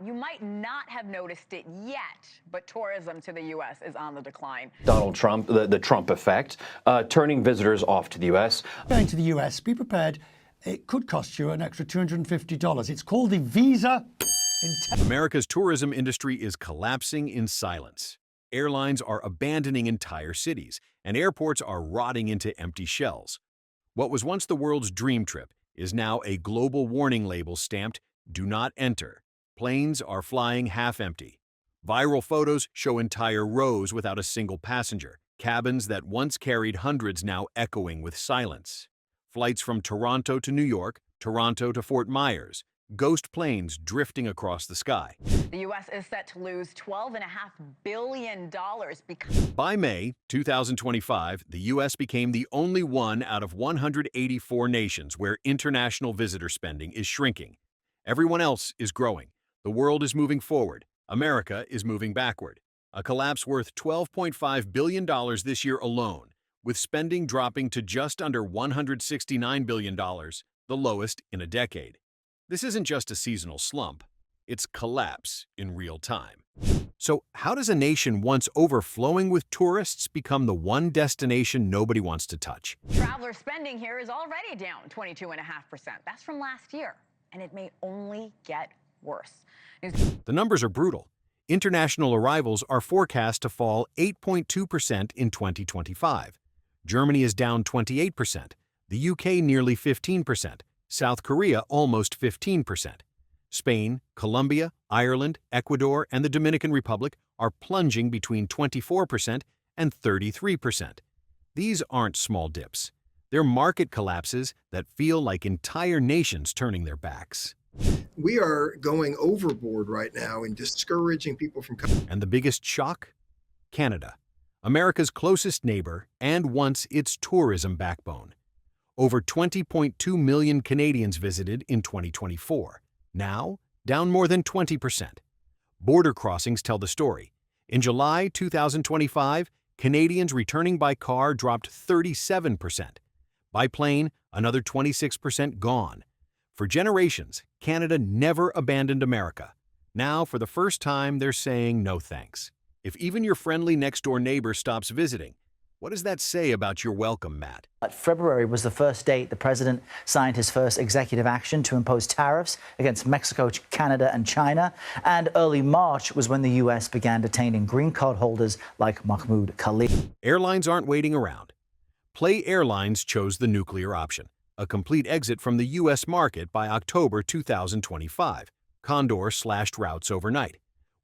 You might not have noticed it yet, but tourism to the U.S. is on the decline. Donald Trump, the Trump effect, turning visitors off to the U.S. Going to the U.S., be prepared. It could cost you an extra $250. It's called the Visa. America's tourism industry is collapsing in silence. Airlines are abandoning entire cities, and airports are rotting into empty shells. What was once the world's dream trip is now a global warning label stamped, "Do not enter." Planes are flying half empty. Viral photos show entire rows without a single passenger. Cabins that once carried hundreds now echoing with silence. Flights from Toronto to New York, Toronto to Fort Myers. Ghost planes drifting across the sky. The U.S. is set to lose $12.5 billion By May 2025, the U.S. became the only one out of 184 nations where international visitor spending is shrinking. Everyone else is growing. The world is moving forward. America is moving backward. A collapse worth $12.5 billion this year alone, with spending dropping to just under $169 billion, the lowest in a decade. This isn't just a seasonal slump, it's collapse in real time. So how does a nation once overflowing with tourists become the one destination nobody wants to touch? Traveler spending here is already down 22.5%. That's from last year, and it may only get worse. The numbers are brutal. International arrivals are forecast to fall 8.2% in 2025. Germany is down 28%, the UK nearly 15%, South Korea almost 15%. Spain, Colombia, Ireland, Ecuador, and the Dominican Republic are plunging between 24% and 33%. These aren't small dips. They're market collapses that feel like entire nations turning their backs. We are going overboard right now in discouraging people from coming. And the biggest shock? Canada, America's closest neighbor and once its tourism backbone. Over 20.2 million Canadians visited in 2024. Now, down more than 20%. Border crossings tell the story. In July 2025, Canadians returning by car dropped 37%. By plane, another 26% gone. For generations, Canada never abandoned America. Now, for the first time, they're saying no thanks. If even your friendly next-door neighbor stops visiting, what does that say about your welcome, Matt? February was the first date the president signed his first executive action to impose tariffs against Mexico, Canada, and China. And early March was when the U.S. began detaining green card holders like Mahmoud Khalid. Airlines aren't waiting around. Play Airlines chose the nuclear option, a complete exit from the U.S. market by October 2025. Condor slashed routes overnight.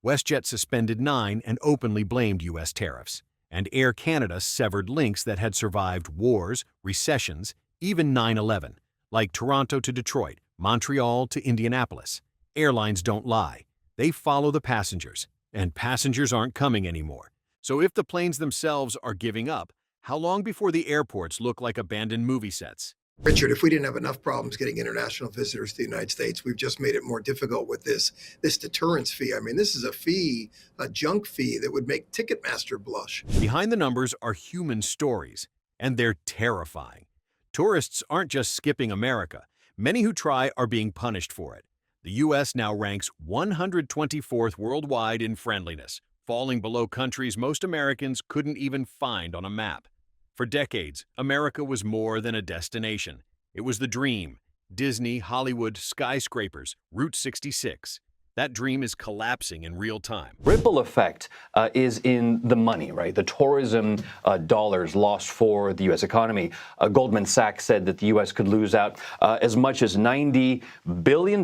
WestJet suspended 9 and openly blamed U.S. tariffs. And Air Canada severed links that had survived wars, recessions, even 9/11, like Toronto to Detroit, Montreal to Indianapolis. Airlines don't lie. They follow the passengers, and passengers aren't coming anymore. So if the planes themselves are giving up, how long before the airports look like abandoned movie sets? Richard, if we didn't have enough problems getting international visitors to the United States, we've just made it more difficult with this deterrence fee. I mean, this is a fee, a junk fee that would make Ticketmaster blush. Behind the numbers are human stories, and they're terrifying. Tourists aren't just skipping America. Many who try are being punished for it. The U.S. now ranks 124th worldwide in friendliness, falling below countries most Americans couldn't even find on a map. For decades, America was more than a destination. It was the dream. Disney, Hollywood, skyscrapers, Route 66. That dream is collapsing in real time. Ripple effect is in the money, right? The tourism dollars lost for the U.S. economy. Goldman Sachs said that the U.S. could lose out as much as $90 billion.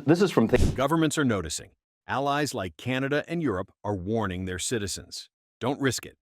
This is from... Governments are noticing. Allies like Canada and Europe are warning their citizens. Don't risk it.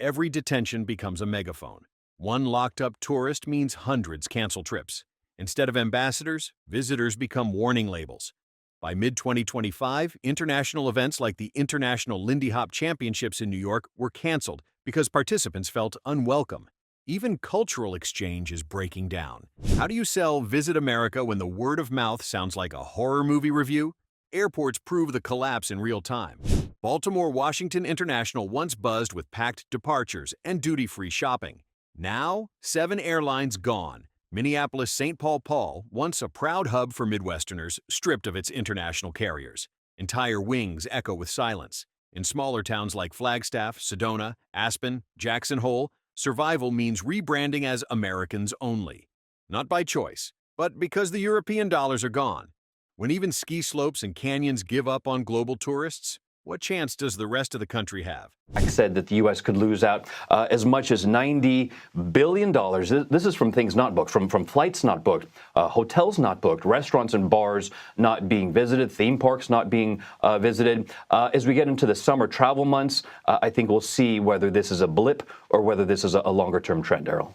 Every detention becomes a megaphone. One locked-up tourist means hundreds cancel trips. Instead of ambassadors, visitors become warning labels. By mid-2025, international events like the International Lindy Hop Championships in New York were canceled because participants felt unwelcome. Even cultural exchange is breaking down. How do you sell Visit America when the word of mouth sounds like a horror movie review? Airports prove the collapse in real time. Baltimore-Washington International once buzzed with packed departures and duty-free shopping. Now, 7 airlines gone. Minneapolis-St. Paul, once a proud hub for Midwesterners, stripped of its international carriers. Entire wings echo with silence. In smaller towns like Flagstaff, Sedona, Aspen, Jackson Hole, survival means rebranding as Americans only. Not by choice, but because the European dollars are gone. When even ski slopes and canyons give up on global tourists, what chance does the rest of the country have? Said that the U.S. could lose out as much as $90 billion. This is from things not booked, from flights not booked, hotels not booked, restaurants and bars not being visited, theme parks not being visited. As we get into the summer travel months, I think we'll see whether this is a blip or whether this is a longer-term trend, Daryl.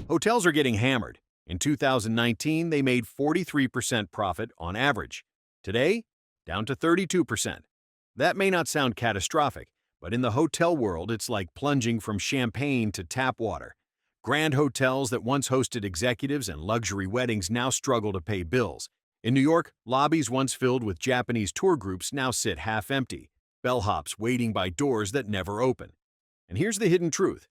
Hotels are getting hammered. In 2019, they made 43% profit on average. Today, down to 32%. That may not sound catastrophic, but in the hotel world, it's like plunging from champagne to tap water. Grand hotels that once hosted executives and luxury weddings now struggle to pay bills. In New York, lobbies once filled with Japanese tour groups now sit half empty, bellhops waiting by doors that never open. And here's the hidden truth.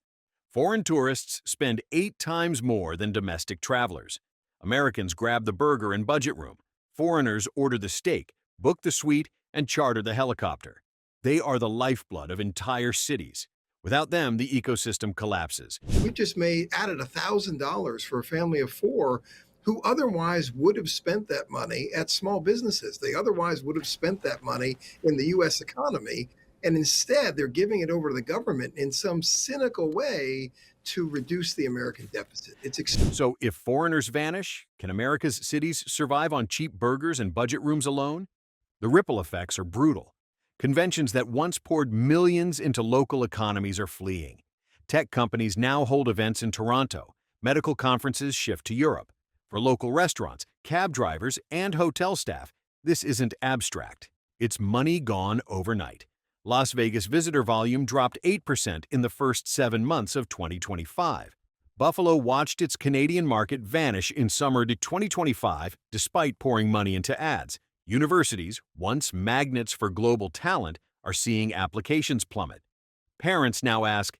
Foreign tourists spend 8 times more than domestic travelers. Americans grab the burger and budget room. Foreigners order the steak, book the suite, and charter the helicopter. They are the lifeblood of entire cities. Without them, the ecosystem collapses. We just added $1,000 for a family of 4 who otherwise would have spent that money at small businesses. They otherwise would have spent that money in the U.S. economy, and instead they're giving it over to the government in some cynical way to reduce the American deficit. So if foreigners vanish, can America's cities survive on cheap burgers and budget rooms alone? The ripple effects are brutal. Conventions that once poured millions into local economies are fleeing. Tech companies now hold events in Toronto. Medical conferences shift to Europe. For local restaurants, cab drivers, and hotel staff, this isn't abstract. It's money gone overnight. Las Vegas visitor volume dropped 8% in the first 7 months of 2025. Buffalo watched its Canadian market vanish in summer to 2025 despite pouring money into ads. Universities, once magnets for global talent, are seeing applications plummet. Parents now ask,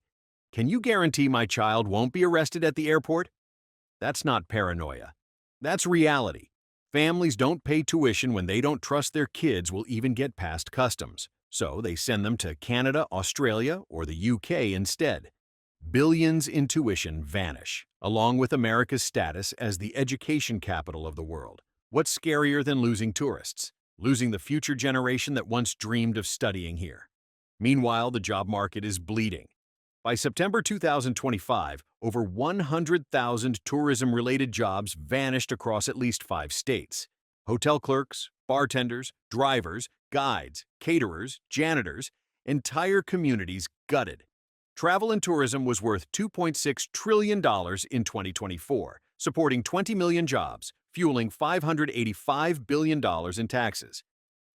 "Can you guarantee my child won't be arrested at the airport?" That's not paranoia. That's reality. Families don't pay tuition when they don't trust their kids will even get past customs. So they send them to Canada, Australia, or the UK instead. Billions in tuition vanish, along with America's status as the education capital of the world. What's scarier than losing tourists? Losing the future generation that once dreamed of studying here. Meanwhile, the job market is bleeding. By September 2025, over 100,000 tourism-related jobs vanished across at least 5 states. Hotel clerks, bartenders, drivers, guides, caterers, janitors, entire communities gutted. Travel and tourism was worth $2.6 trillion in 2024, supporting 20 million jobs, fueling $585 billion in taxes.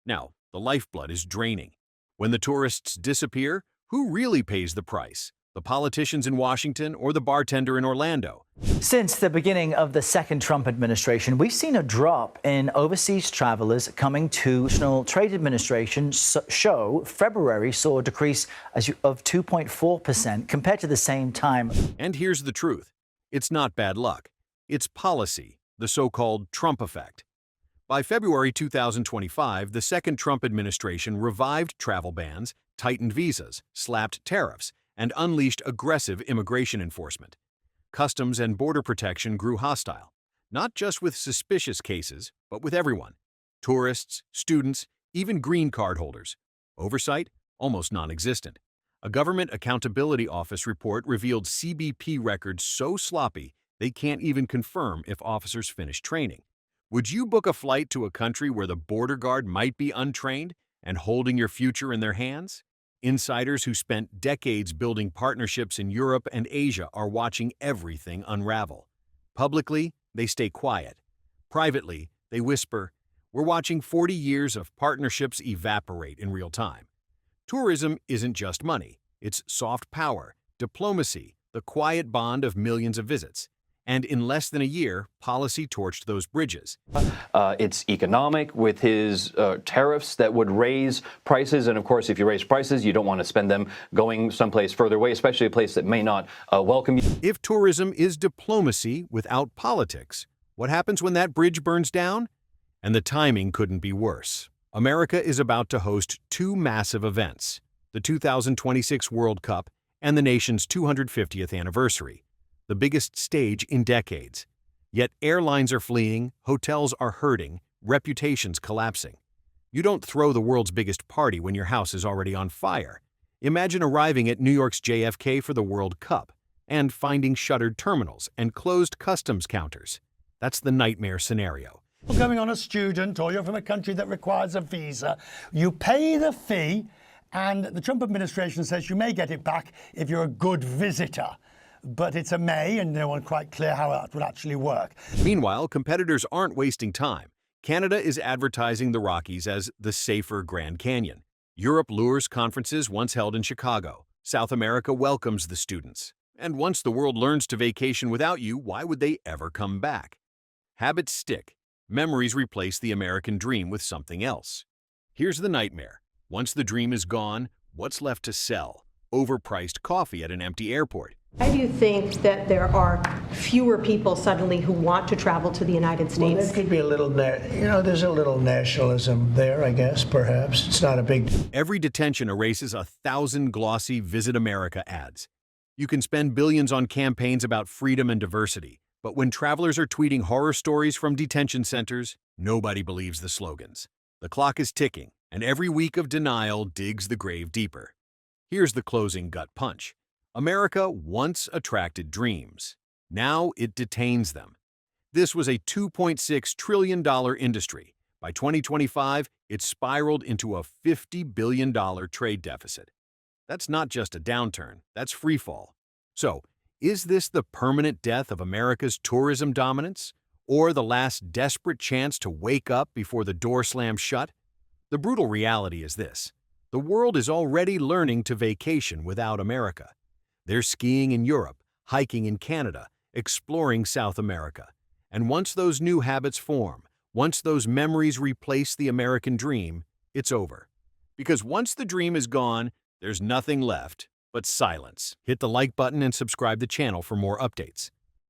Now, the lifeblood is draining. When the tourists disappear, who really pays the price? The politicians in Washington or the bartender in Orlando? Since the beginning of the second Trump administration, we've seen a drop in overseas travelers coming to. National Trade Administration show February saw a decrease of 2.4% compared to the same time. And here's the truth. It's not bad luck. It's policy, the so-called Trump effect. By February 2025, the second Trump administration revived travel bans, tightened visas, slapped tariffs, and unleashed aggressive immigration enforcement. Customs and border protection grew hostile, not just with suspicious cases, but with everyone. Tourists, students, even green card holders. Oversight? Almost non-existent. A Government Accountability Office report revealed CBP records so sloppy they can't even confirm if officers finished training. Would you book a flight to a country where the border guard might be untrained and holding your future in their hands? Insiders who spent decades building partnerships in Europe and Asia are watching everything unravel. Publicly, they stay quiet. Privately, they whisper, "We're watching 40 years of partnerships evaporate in real time." Tourism isn't just money. It's soft power, diplomacy, the quiet bond of millions of visits. And in less than a year, policy torched those bridges. It's economic with his tariffs that would raise prices. And of course, if you raise prices, you don't want to spend them going someplace further away, especially a place that may not welcome you. If tourism is diplomacy without politics, what happens when that bridge burns down? And the timing couldn't be worse. America is about to host two massive events, the 2026 World Cup and the nation's 250th anniversary, the biggest stage in decades. Yet airlines are fleeing, hotels are hurting, reputations collapsing. You don't throw the world's biggest party when your house is already on fire. Imagine arriving at New York's JFK for the World Cup and finding shuttered terminals and closed customs counters. That's the nightmare scenario. You're going on a student or you're from a country that requires a visa, you pay the fee, and the Trump administration says you may get it back if you're a good visitor. But it's a may, and no one's quite clear how that would actually work. Meanwhile, competitors aren't wasting time. Canada is advertising the Rockies as the safer Grand Canyon. Europe lures conferences once held in Chicago. South America welcomes the students. And once the world learns to vacation without you, why would they ever come back? Habits stick. Memories replace the American dream with something else. Here's the nightmare. Once the dream is gone, what's left to sell? Overpriced coffee at an empty airport. Why do you think that there are fewer people suddenly who want to travel to the United States? Well, there could be a little, there's a little nationalism there, I guess, perhaps. It's not a big... Every detention erases 1,000 glossy Visit America ads. You can spend billions on campaigns about freedom and diversity, but when travelers are tweeting horror stories from detention centers, nobody believes the slogans. The clock is ticking, and every week of denial digs the grave deeper. Here's the closing gut punch. America once attracted dreams. Now it detains them. This was a $2.6 trillion industry. By 2025, it spiraled into a $50 billion trade deficit. That's not just a downturn, that's freefall. So, is this the permanent death of America's tourism dominance? Or the last desperate chance to wake up before the door slams shut? The brutal reality is this. The world is already learning to vacation without America. They're skiing in Europe, hiking in Canada, exploring South America. And once those new habits form, once those memories replace the American dream, it's over. Because once the dream is gone, there's nothing left but silence. Hit the like button and subscribe to the channel for more updates.